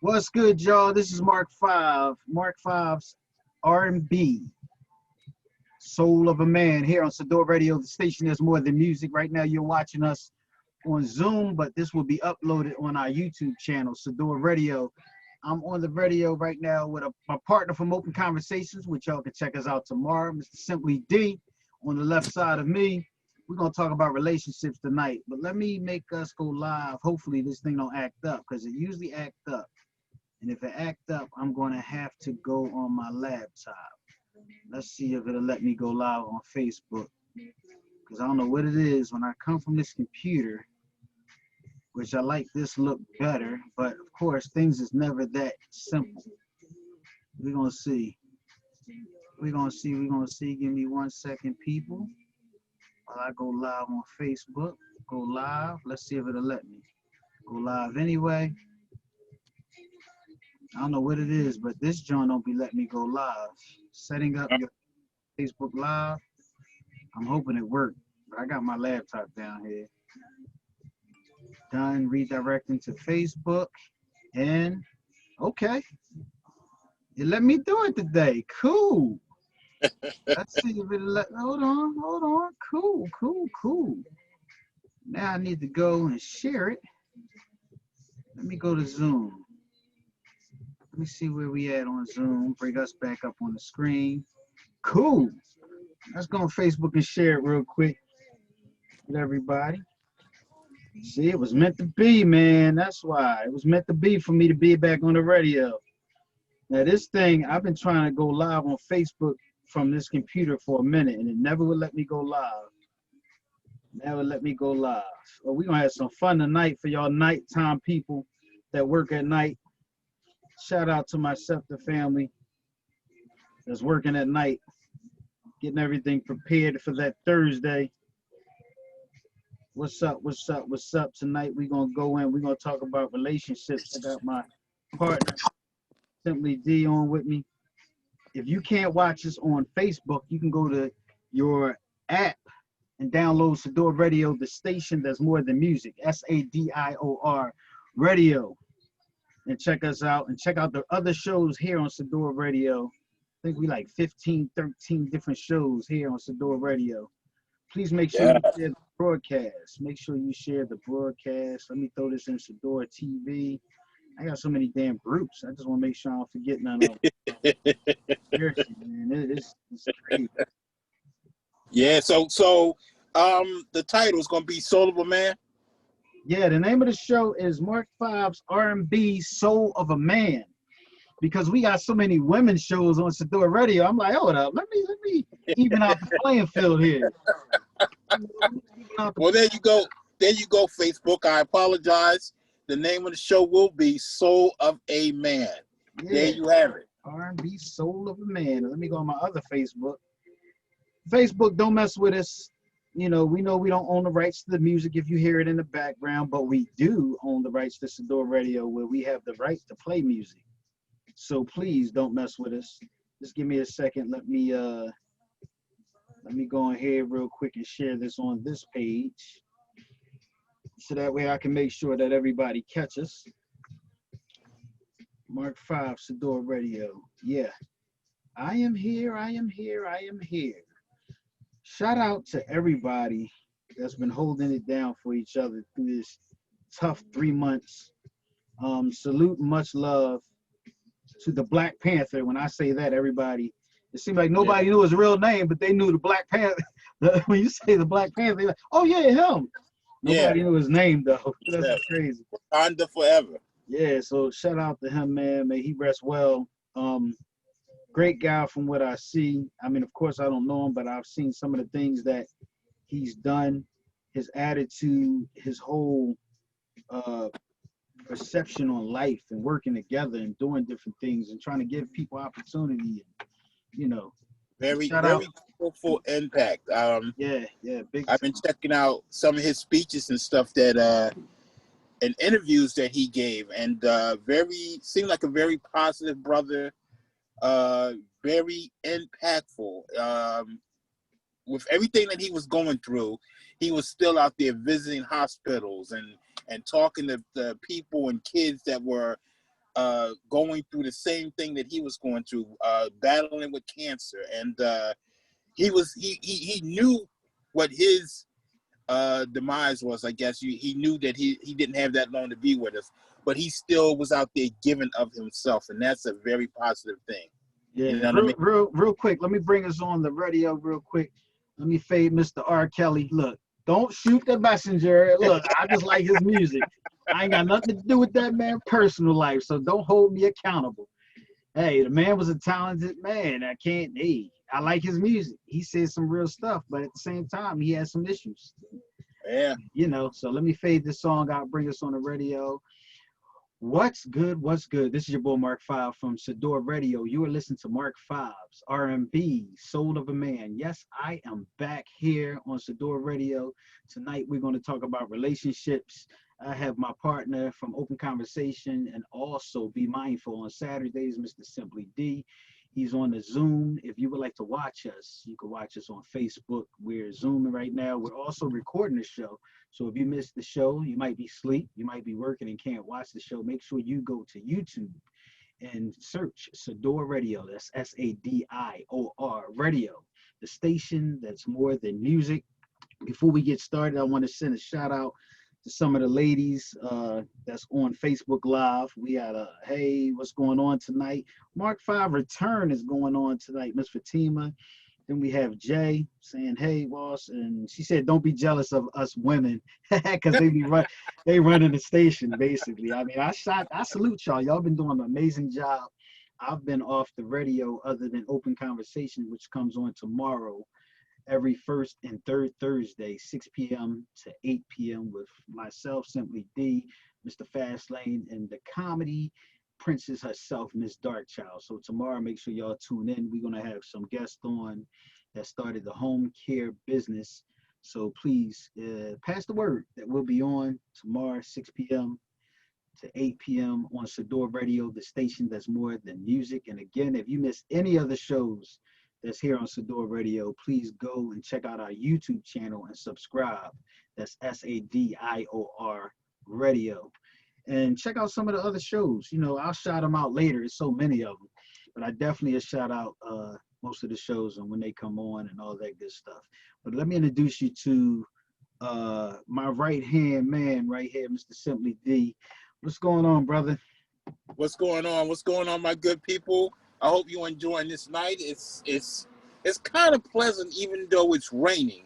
What's good, y'all? This is Marc5, Marc5's R&B, Soul of a Man, here on Sador Radio, the station that's more than music. Right now, you're watching us on Zoom, but this will be uploaded on our YouTube channel, Sador Radio. I'm on the radio right now with my partner from Open Conversations, which y'all can check us out tomorrow, Mr. Simply D, on the left side of me. We're going to talk about relationships tonight, but let me make us go live. Hopefully, this thing don't act up, because it usually act up. And if it act up, I'm going to have to go on my laptop. Let's see if it'll let me go live on Facebook. Because I don't know what it is when I come from this computer, which I like this look better. But of course, things is never that simple. We're going to see. We're going to see. We're going to see. Give me 1 second, people. While I go live on Facebook. Go live. Let's see if it'll let me. Go live anyway. I don't know what it is, but this joint don't be letting me go live. Setting up your Facebook Live. I'm hoping it worked. I got my laptop down here. Done redirecting to Facebook. And okay. It let me do it today. Cool. Let's see if it let. Hold on. Cool. Now I need to go and share it. Let me go to Zoom. Let me see where we at on Zoom. Bring us back up on the screen. Cool. Let's go on Facebook and share it real quick with everybody. See, it was meant to be, man. That's why. It was meant to be for me to be back on the radio. Now, this thing, I've been trying to go live on Facebook from this computer for a minute, and it never would let me go live. Never let me go live. Well, we're going to have some fun tonight for y'all nighttime people that work at night. Shout out to my Scepter family that's working at night, getting everything prepared for that Thursday. What's up? Tonight we're going to go in. We're going to talk about relationships. I got my partner, Simply D, on with me. If you can't watch us on Facebook, you can go to your app and download Sador Radio, the station that's more than music, SADIOR Radio. And check us out and check out the other shows here on Sador Radio. I think we like 15, 13 different shows here on Sador Radio. Please make sure you share the broadcast. Make sure you share the broadcast. Let me throw this in Sador TV. I got so many damn groups. I just want to make sure I don't forget none of them. Seriously, man, it's crazy. Yeah, so the title is going to be Soul of a Man. Yeah, the name of the show is Marc5's R&B, Soul of a Man. Because we got so many women's shows on Sador Radio, I'm like, hold up, let me even out the playing field here. Well, there you go. There you go, Facebook. I apologize. The name of the show will be Soul of a Man. Yeah. There you have it. R&B, Soul of a Man. Let me go on my other Facebook. Facebook, don't mess with us. You know we don't own the rights to the music if you hear it in the background, but we do own the rights to Sador Radio, where we have the right to play music. So please don't mess with us. Just give me a second. Let me go in here real quick and share this on this page, so that way I can make sure that everybody catches. Marc5 Sador Radio. Yeah, I am here. Shout out to everybody that's been holding it down for each other through this tough 3 months. Salute and much love to the Black Panther. When I say that, everybody, it seemed like nobody knew his real name, but they knew the Black Panther. When you say the Black Panther, like, oh yeah, him. Nobody knew his name though. That's crazy. Wakanda forever. Yeah, so shout out to him, man. May he rest well. Great guy from what I see. I mean, of course, I don't know him, but I've seen some of the things that he's done, his attitude, his whole perception on life and working together and doing different things and trying to give people opportunity. And, very powerful impact. Big. I've been checking out some of his speeches and stuff that and interviews that he gave, and seemed like a very positive brother. Very impactful. With everything that he was going through, he was still out there visiting hospitals and talking to the people and kids that were going through the same thing that he was going through, battling with cancer, and he knew what his demise was. I guess he knew that he didn't have that long to be with us, but he still was out there giving of himself, and that's a very positive thing. Yeah, You know what I mean? real quick. Let me bring us on the radio real quick. Let me fade Mr. R. Kelly. Look, don't shoot the messenger. Look, I just like his music. I ain't got nothing to do with that man's personal life, so don't hold me accountable. Hey, the man was a talented man. I like his music. He said some real stuff, but at the same time, he has some issues. Yeah. You know, so let me fade this song out, bring us on the radio. What's good? What's good? This is your boy Marc5 from Sador Radio. You are listening to Marc5's R&B, Soul of a Man. Yes, I am back here on Sador Radio. Tonight we're going to talk about relationships. I have my partner from Open Conversation and also Be Mindful on Saturdays, Mr. Simply D. He's on the Zoom. If you would like to watch us, you can watch us on Facebook. We're Zooming right now. We're also recording the show. So if you missed the show, you might be asleep, you might be working and can't watch the show. Make sure you go to YouTube and search Sador Radio. That's SADIOR Radio, the station that's more than music. Before we get started, I want to send a shout out to some of the ladies that's on Facebook Live. We had hey, what's going on tonight? Marc5 Return is going on tonight, Miss Fatima. Then we have Jay saying, hey, boss. And she said, don't be jealous of us women because they running the station, basically. I mean, I salute y'all. Y'all been doing an amazing job. I've been off the radio other than Open Conversation, which comes on tomorrow, every first and third Thursday, 6 p.m. to 8 p.m. with myself, Simply D, Mr. Fastlane, and the comedy princess herself, Miss Darkchild. So tomorrow, make sure y'all tune in. We're going to have some guests on that started the home care business. So please pass the word that we'll be on tomorrow, 6 p.m. to 8 p.m. on Sador Radio, the station that's more than music. And again, if you missed any of the shows that's here on Sador Radio, please go and check out our YouTube channel and subscribe. That's SADIOR Radio. And check out some of the other shows. You know, I'll shout them out later. There's so many of them. But I definitely shout out most of the shows and when they come on and all that good stuff. But let me introduce you to my right-hand man right here, Mr. Simply D. What's going on, brother? What's going on? What's going on, my good people? I hope you're enjoying this night. It's kind of pleasant, even though it's raining.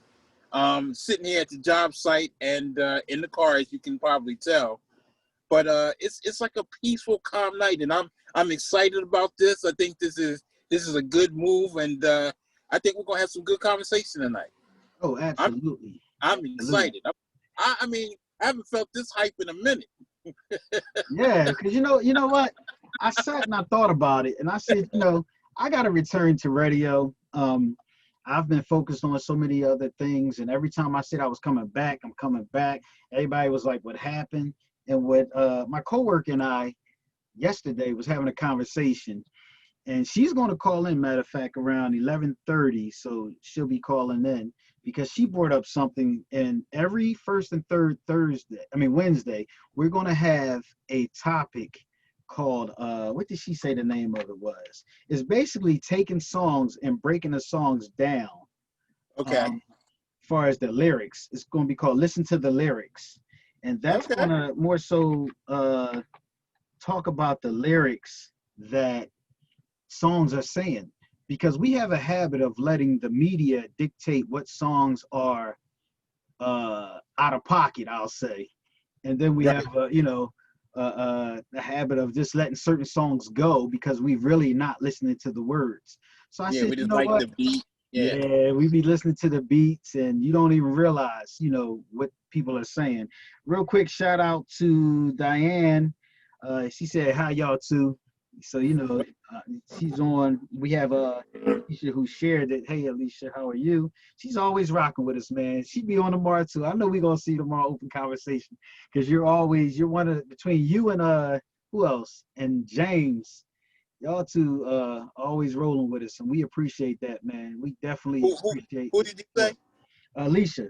Sitting here at the job site and in the car, as you can probably tell. But it's like a peaceful, calm night, and I'm excited about this. I think this is a good move, and I think we're gonna have some good conversation tonight. Oh, absolutely. I'm excited. I mean, I haven't felt this hype in a minute. Yeah, because you know what? I sat and I thought about it, and I said, I got to return to radio. I've been focused on so many other things, and every time I said I was coming back, I'm coming back. Everybody was like, what happened? And what my coworker and I yesterday was having a conversation, and she's going to call in, matter of fact, around 11:30, so she'll be calling in because she brought up something. And every first and third Wednesday, we're going to have a topic called, what did she say the name of it was? It's basically taking songs and breaking the songs down. Okay. As far as the lyrics, it's going to be called Listen to the Lyrics. And that's going to more so talk about the lyrics that songs are saying, because we have a habit of letting the media dictate what songs are out of pocket, I'll say. And then we have, the habit of just letting certain songs go because we really not listening to the words. So I said, we just like the beat. Yeah, we be listening to the beats and you don't even realize, what people are saying. Real quick shout out to Diane. She said, hi, y'all, too. So, she's on. We have Alicia who shared it. Hey, Alicia, how are you? She's always rocking with us, man. She be on tomorrow, too. I know we're going to see tomorrow Open Conversation because you're one of, between you and who else? And James. Y'all two always rolling with us, and we appreciate that, man. We definitely appreciate. Who did you say? Alicia.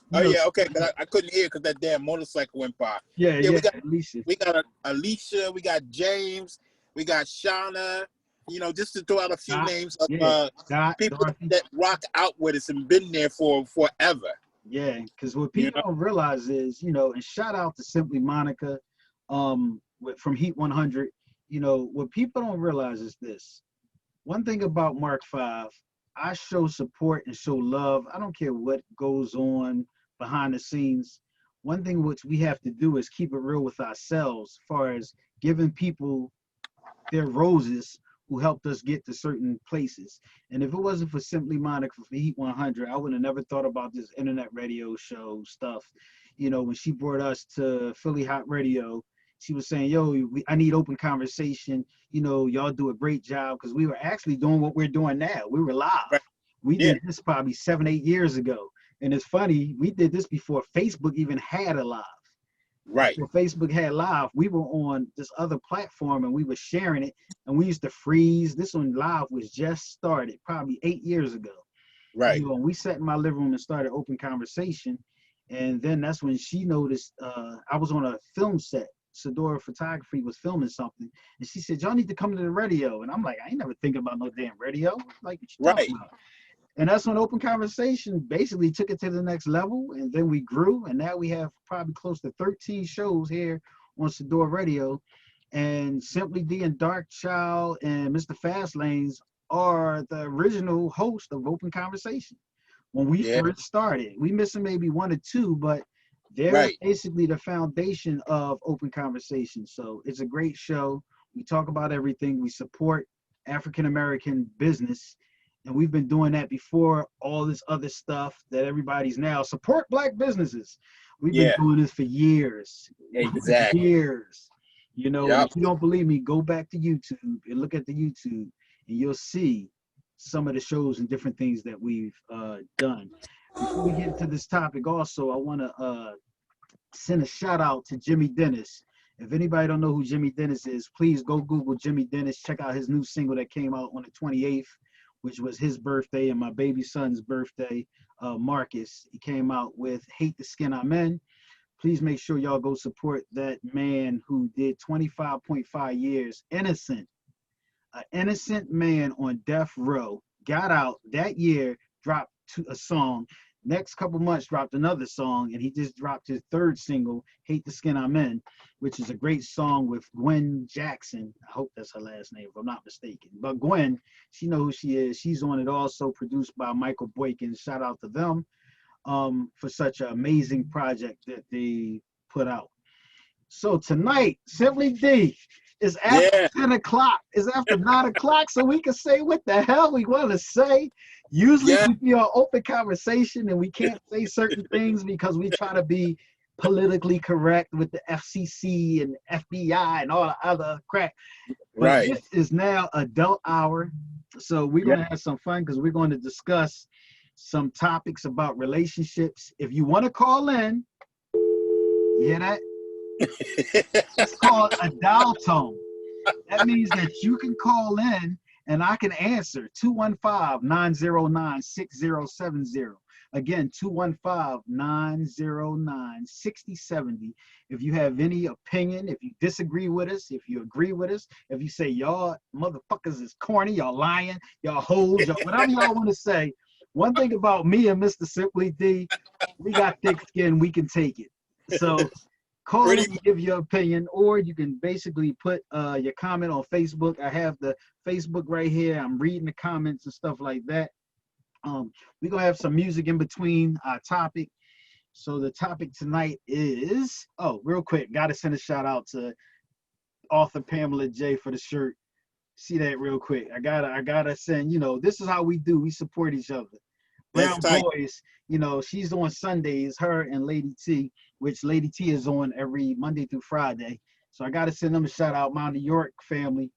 You Oh know, yeah, okay. Cause I couldn't hear because that damn motorcycle went by. yeah, Yeah, yeah, Alicia. we got Alicia, we got James, we got Shauna. You know, just to throw out a few Dot, names of yeah, Dot, people Dorothy. that rock out with us and been there for forever. Yeah, because what You people know, don't realize is, and shout out to Simply Monica, from Heat 100. What people don't realize is this. One thing about Marc 5, I show support and show love. I don't care what goes on behind the scenes. One thing which we have to do is keep it real with ourselves, as far as giving people their roses who helped us get to certain places. And if it wasn't for Simply Monica for Heat 100, I would have never thought about this internet radio show stuff. When she brought us to Philly Hot Radio, she was saying, yo, I need open conversation. Y'all do a great job, because we were actually doing what we're doing now. We were live. right? We Yeah, did this probably 7, 8 years ago. And it's funny, we did this before Facebook even had a live. right, Before Facebook had live, we were on this other platform and we were sharing it, and we used to freeze. This one live was just started probably 8 years ago. right. And we sat in my living room and started open conversation. And then that's when she noticed I was on a film set. Sadora Photography was filming something. And she said, y'all need to come to the radio. And I'm like, I ain't never thinking about no damn radio. Like, what you Right. talking about? And that's when open conversation basically took it to the next level. And then we grew. And now we have probably close to 13 shows here on Sador Radio. And Simply D and Dark Child and Mr. Fastlanes are the original host of Open Conversation. When we Yeah, first started, we missing maybe one or two, but they're right. basically the foundation of Open Conversation. So it's a great show. We talk about everything. We support African American business, and we've been doing that before all this other stuff that everybody's now support Black businesses. We've been Yeah, doing this for years, exactly. years. And Yep. if you don't believe me, go back to YouTube and look at the YouTube, and you'll see some of the shows and different things that we've done. Before we get into this topic, also, I want to send a shout out to Jimmy Dennis. If anybody don't know who Jimmy Dennis is, please go Google Jimmy Dennis. Check out his new single that came out on the 28th, which was his birthday and my baby son's birthday, Marcus. He came out with Hate the Skin I'm In. Please make sure y'all go support that man who did 25.5 years innocent. An innocent man on death row got out that year, dropped a song. Next couple months, dropped another song, and he just dropped his third single, Hate the Skin I'm In, which is a great song with Gwen Jackson. I hope that's her last name, if I'm not mistaken. But Gwen, she knows who she is. She's on it also, produced by Michael Boykin. Shout out to them for such an amazing project that they put out. So tonight, Simply D is after Yeah, 10 o'clock. It's after 9 o'clock, so we can say what the hell we want to say. Usually yeah. we be on open conversation and we can't say certain things because we try to be politically correct with the FCC and FBI and all the other crap. But Right. this is now adult hour. So we're Yeah. going to have some fun because we're going to discuss some topics about relationships. If you want to call in, you hear that? It's called a dial tone. That means that you can call in and I can answer 215-909-6070. Again, 215-909-6070. If you have any opinion, if you disagree with us, if you agree with us, if you say y'all motherfuckers is corny, y'all lying, y'all hoes, y'all, whatever y'all want to say. One thing about me and Mr. Simply D, we got thick skin, we can take it. So call Pretty and give your opinion, or you can basically put your comment on Facebook. I have the Facebook right here. I'm reading the comments and stuff like that. We're going to have some music in between our topic. So the topic tonight is, real quick, got to send a shout out to author Pamela J for the shirt. See that real quick. I gotta send, this is how we do. We support each other. That's Brown tight. Boys, she's on Sundays, her and Lady T, which Lady T is on every Monday through Friday. So I got to send them a shout out, my New York family,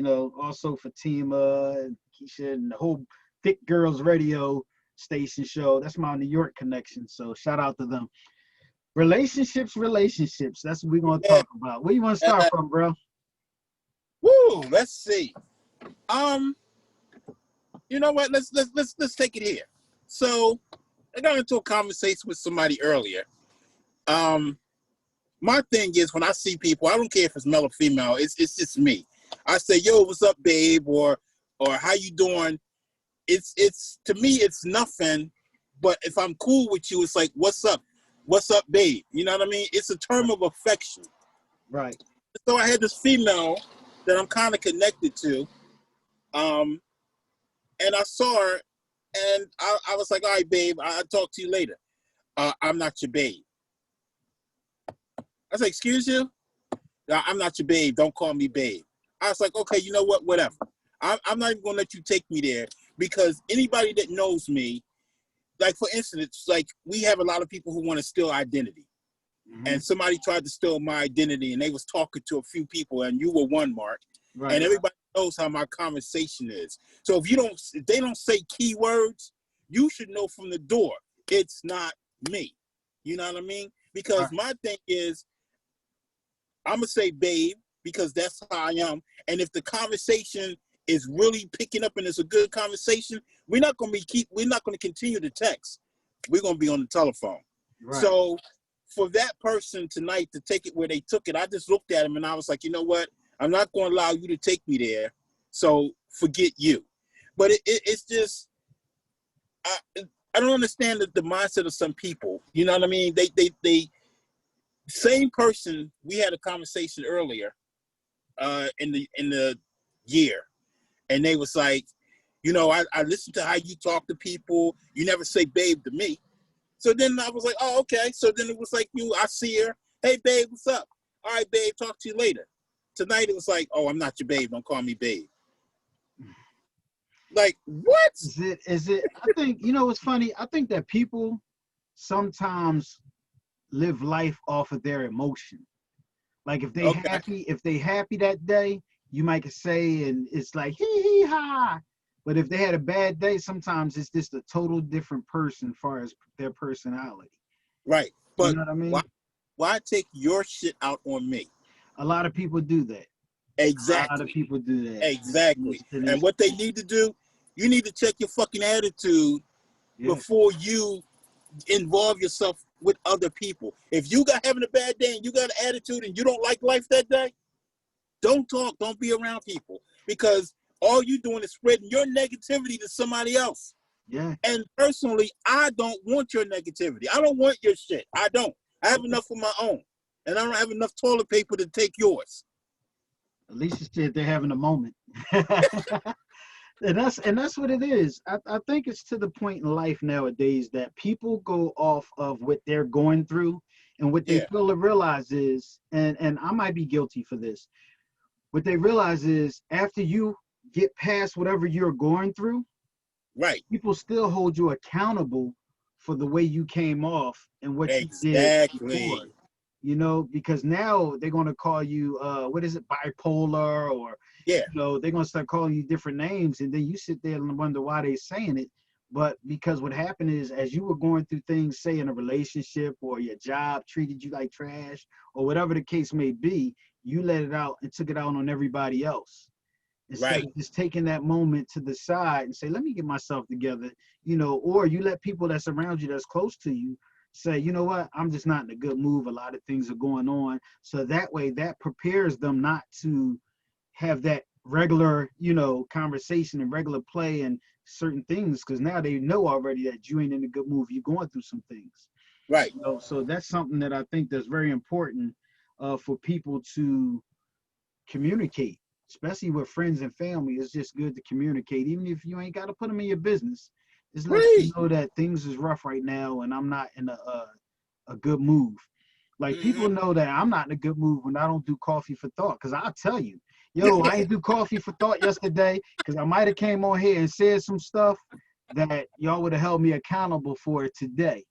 also Fatima and Keisha and the whole Thick Girls Radio station show. That's my New York connection. So shout out to them. Relationships. That's what we're going to Yeah. talk about. Where you want to start from, bro? Woo. Let's see. You know what? Let's take it here. So I got into a conversation with somebody earlier. My thing is when I see people, I don't care if it's male or female. It's just me. I say, "Yo, what's up, babe?" or "How you doing?" It's to me, it's nothing. But if I'm cool with you, it's like, "What's up? What's up, babe?" You know what I mean? It's a term of affection. Right. So I had this female that I'm kind of connected to, and I saw her, and I was like, "All right, babe, I'll talk to you later." I'm not your babe. I was like, "Excuse you? No, I'm not your babe. Don't call me babe." I was like, "Okay, you know what? Whatever. I'm not even gonna let you take me there because anybody that knows me, like for instance, like we have a lot of people who want to steal identity, Mm-hmm. and somebody tried to steal my identity, and they was talking to a few people, and you were one, Mark, Right. and everybody knows how my conversation is. So if they don't say keywords, you should know from the door it's not me. You know what I mean? Because Right. my thing is, I'm gonna say babe because that's how I am. And if the conversation is really picking up and it's a good conversation, we're not gonna continue to text. We're gonna be on the telephone. Right. So for that person tonight to take it where they took it, I just looked at him and I was like, you know what? I'm not gonna allow you to take me there. So forget you. But it's just I, I don't understand the mindset of some people. You know what I mean? They same person. We had a conversation earlier in the year, and they was like, you know, I listen to how you talk to people. You never say babe to me. So then I was like, oh, okay. So then it was like I see her. Hey, babe, what's up? All right, babe, talk to you later. Tonight it was like, oh, I'm not your babe. Don't call me babe. Like, what? Is it I think, what's funny? I think that people sometimes live life off of their emotion. Like Okay, if they happy that day, you might say, and it's like hee hee ha. But if they had a bad day, sometimes it's just a total different person as far as their personality. right. You But know what I why mean? why take your shit out on me? A lot of people do that. A lot of Exactly. people do that. Exactly. And what they need to do, you need to check your fucking attitude Yeah, before you involve yourself with other people. If you got having a bad day and you got an attitude and you don't like life that day, don't talk, don't be around people because all you doing is spreading your negativity to somebody else. yeah, And personally, I don't want your negativity. I don't want your shit. I don't. I have yeah. enough of my own. And I don't have enough toilet paper to take yours. At least it's they're having a moment. And that's what it is. I think it's to the point in life nowadays that people go off of what they're going through, and what they Yeah, fail to realize is, and I might be guilty for this, what they realize is after you get past whatever you're going through, right. people still hold you accountable for the way you came off and what you did before. Exactly. Because now they're going to call you what is it, bipolar, or Yeah, they're going to start calling you different names, and then you sit there and wonder why they're saying it. But because what happened is, as you were going through things, say in a relationship or your job treated you like trash or whatever the case may be, you let it out and took it out on everybody else instead right, of just taking that moment to the side and say, let me get myself together, or you let people that's around you, that's close to you, say, you know what, I'm just not in a good mood. A lot of things are going on. So that way that prepares them not to have that regular, conversation and regular play and certain things, because now they know already that you ain't in a good mood. You're going through some things. right. So that's something that I think that's very important for people to communicate, especially with friends and family. It's just good to communicate, even if you ain't got to put them in your business. Just let them Right. know that things is rough right now, and I'm not in a good mood. Like people Mm-hmm. know that I'm not in a good mood when I don't do coffee for thought, because I'll tell you, yo, I ain't do coffee for thought yesterday because I might have came on here and said some stuff that y'all would have held me accountable for it today.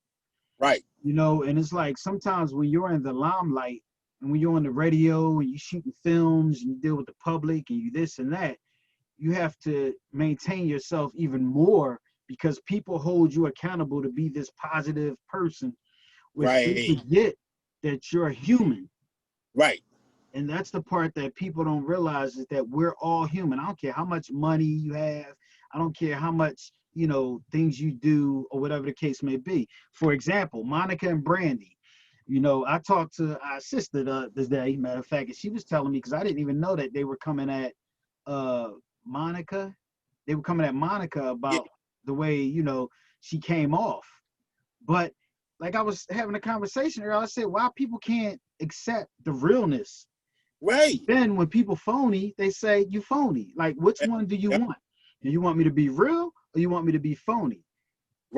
Right, And it's like sometimes when you're in the limelight and when you're on the radio and you shooting films and you deal with the public and you this and that, you have to maintain yourself even more, because people hold you accountable to be this positive person, which they right, forget that you're human. right, And that's the part that people don't realize, is that we're all human. I don't care how much money you have. I don't care how much, you know, things you do or whatever the case may be. For example, Monica and Brandy. You know, I talked to our sister this day, matter of fact, and she was telling me, because I didn't even know that they were coming at Monica. They were coming at Monica Yeah, about the way, you know, she came off. But like I was having a conversation earlier, I said, why people can't accept the realness. right. Then when people phony, they say you phony. Like, which one do you Yeah, want? Do you want me to be real or you want me to be phony?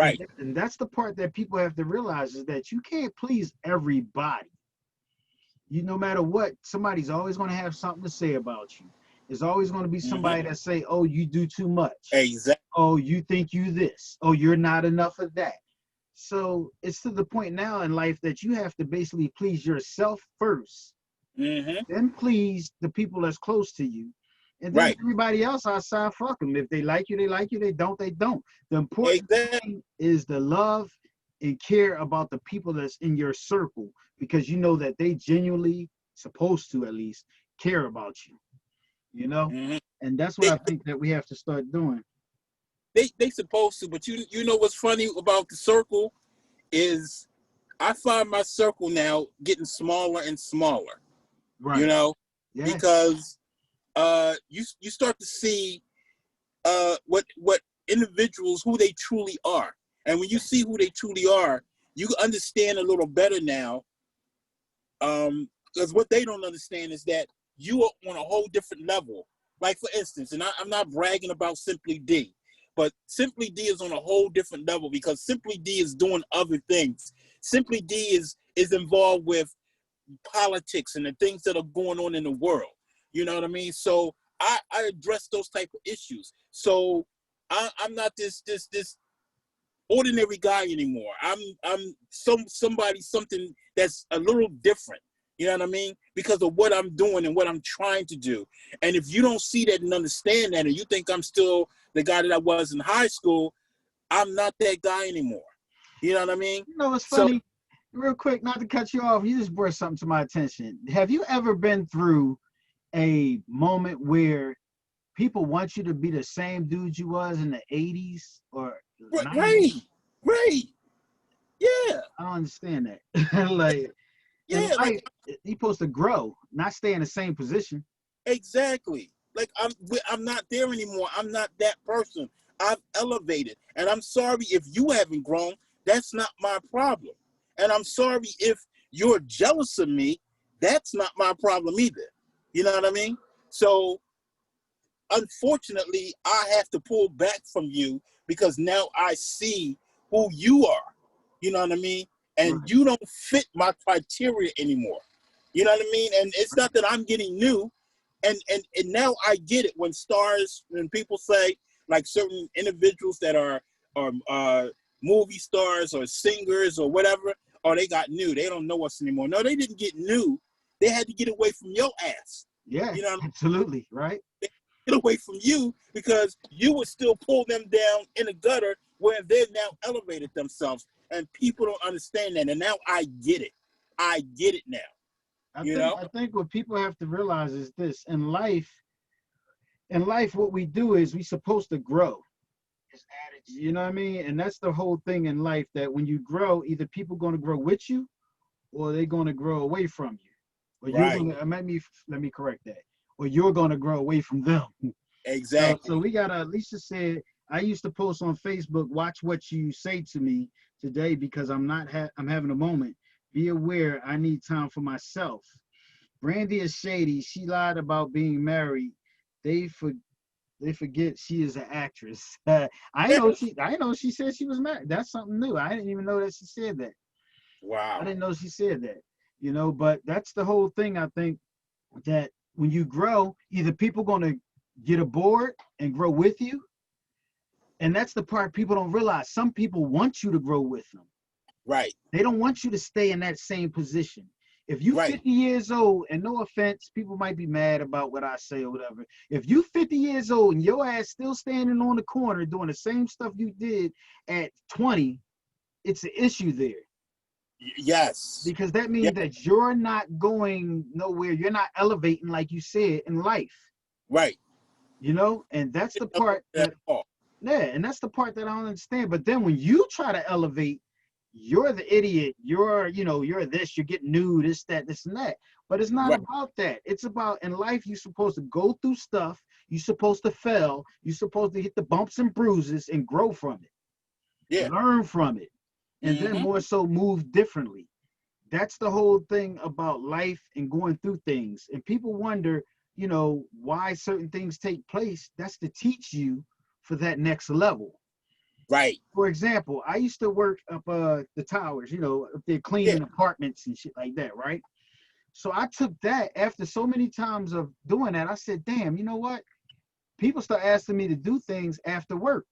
And, right. and that's the part that people have to realize is that you can't please everybody. You, no matter what, somebody's always going to have something to say about you. There's always going to be Hmm. somebody that say, oh, you do too much. Exactly. Oh, you think you this. Oh, you're not enough of that. So it's to the point now in life that you have to basically please yourself first, Hmm. then please the people that's close to you. And then Right. everybody else outside, fuck them. If they like you, they like you. They don't, they don't. The important Exactly. thing is the love and care about the people that's in your circle, because you know that they genuinely, supposed to at least, care about you, you know? Hmm. And that's what They, I think that we have to start doing. they supposed to, but you know what's funny about the circle is I find my circle now getting smaller and smaller. You Right. know, Yeah. because you start to see what individuals who they truly are, and when you see who they truly are, you understand a little better now. Because what they don't understand is that you are on a whole different level. Like for instance, and I'm not bragging about Simply D, but Simply D is on a whole different level because Simply D is doing other things. Simply D is involved with politics and the things that are going on in the world. You know what I mean? So I address those type of issues. So I'm not this ordinary guy anymore. I'm somebody, something that's a little different. You know what I mean? Because of what I'm doing and what I'm trying to do. And if you don't see that and understand that, and you think I'm still the guy that I was in high school, I'm not that guy anymore. You know what I mean? You know, it's So funny, real quick, not to cut you off, you just brought something to my attention. Have you ever been through a moment where people want you to be the same dude you was in the 80s or right, 90s? right, yeah, I don't understand that. Like, in yeah, like life, you're supposed to grow, not stay in the same position. exactly. Like I'm not there anymore. I'm not that person. I've elevated, and I'm sorry if you haven't grown. That's not my problem. And I'm sorry if you're jealous of me. That's not my problem either. You know what I mean? So unfortunately, I have to pull back from you because now I see who you are. You know what I mean? And Right. you don't fit my criteria anymore. You know what I mean? And it's not that I'm getting new. And now I get it when people say like certain individuals that are movie stars or singers or whatever, or they got new. They don't know us anymore. No, they didn't get new. They had to get away from your ass. Yeah, You know what I mean? absolutely. Right. Get away from you because you would still pull them down in the gutter where they've now elevated themselves. And people don't understand that. And now I get it. I get it now. I You think know? I think what people have to realize is this: in life, what we do is we supposed to grow. You know what I mean? And that's the whole thing in life, that when you grow, either people going to grow with you or they're going to grow away from you. Or you're Right. going to, let me correct that. Or you're going to grow away from them. So Exactly. we got Alicia said, I used to post on Facebook, watch what you say to me today because I'm having a moment. Be aware, I need time for myself. Brandy is shady. She lied about being married. They for they forget she is an actress. I know she said she was married. That's something new. I didn't even know that she said that. I Wow. didn't know she said that. But that's the whole thing. I think that when you grow, either people gonna get aboard and grow with you, and that's the part people don't realize. Some people want you to grow with them. Right. They don't want you to stay in that same position. If you Right. 50 years old, and no offense, people might be mad about what I say or whatever. If you 50 years old and your ass still standing on the corner doing the same stuff you did at 20, it's an issue there. Yes. Because that Yeah. means that you're not going nowhere. You're not elevating like you said in life, Right. and that's the At part that all. Yeah, and that's the part that I don't understand. But then when you try to elevate, you're the idiot. You're this, you're getting new, this, that, this, and that. But it's not Right. about that. It's about in life, you're supposed to go through stuff, you're supposed to fail, you're supposed to hit the bumps and bruises and grow from it, Yeah. learn from it, and then Mm-hmm. more so move differently. That's the whole thing about life and going through things. And people wonder, why certain things take place. That's to teach you for that next level. Right. For example, I used to work up the towers, up there Yeah. cleaning apartments and shit like that, right? So I took that after so many times of doing that. I said, damn, you know what? People start asking me to do things after work.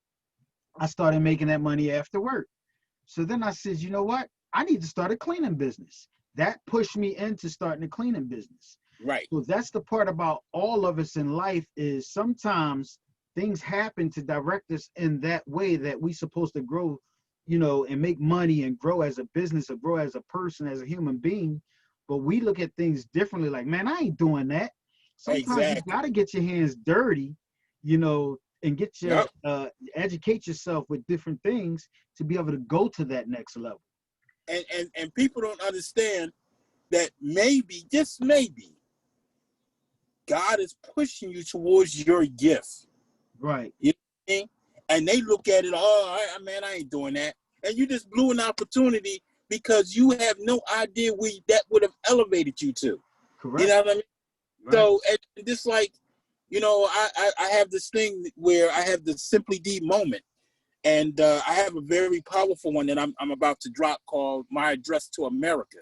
I started making that money after work. So then I said, you know what? I need to start a cleaning business. That pushed me into starting a cleaning business. Right. So that's the part about all of us in life is sometimes things happen to direct us in that way that we supposed to grow, and make money and grow as a business or grow as a person, as a human being. But we look at things differently, like, man, I ain't doing that. Sometimes you Exactly. got to get your hands dirty, and get your Yep. educate yourself with different things to be able to go to that next level. And people don't understand that maybe, just maybe, God is pushing you towards your gift. Right. You know what I mean? And they look at it, man, I ain't doing that. And you just blew an opportunity because you have no idea where that would have elevated you to. You Correct. know what I mean? Right. So, and just like, I have this thing where I have the Simply D moment. And I have a very powerful one that I'm about to drop called My Address to America.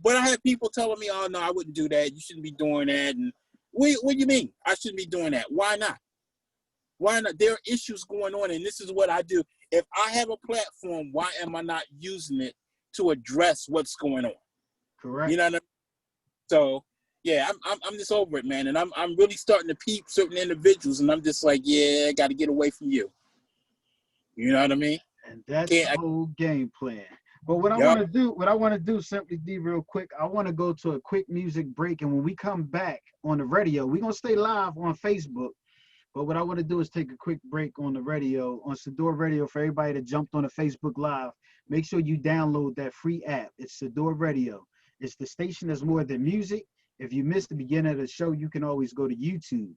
But I have people telling me, oh, no, I wouldn't do that. You shouldn't be doing that. And what do you mean? I shouldn't be doing that. Why not? Why not? There are issues going on, and this is what I do. If I have a platform, why am I not using it to address what's going on? Correct. You know what I mean? So, yeah, I'm just over it, man. And I'm really starting to peep certain individuals, and I'm just like, yeah, I got to get away from you. You know what I mean? And that's the Can't. whole game plan. But what I want Yup. to do, Simply D, real quick, I want to go to a quick music break. And when we come back on the radio, we're going to stay live on Facebook. But what I want to do is take a quick break on the radio, on Sador Radio, for everybody that jumped on the Facebook Live. Make sure you download that free app. It's Sador Radio. It's the station that's more than music. If you missed the beginning of the show, you can always go to YouTube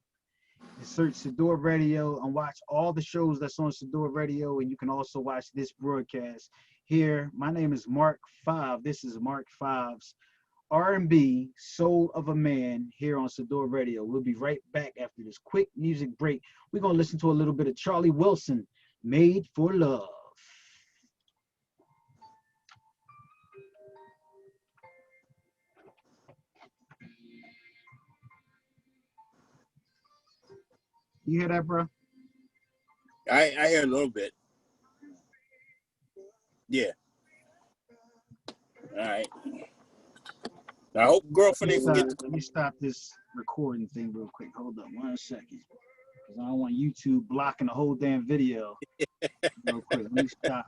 and search Sador Radio and watch all the shows that's on Sador Radio. And you can also watch this broadcast here. My name is Marc5. This is Marc5's R&B Soul of a Man here on Sador Radio. We'll be right back after this quick music break. We're going to listen to a little bit of Charlie Wilson, Made for Love. You hear that, bro? I hear a little bit. Yeah. All right. I hope girlfriend ain't forget to. Let me stop this recording thing real quick. Hold up 1 second. Because I don't want YouTube blocking the whole damn video. Real quick. Let me stop.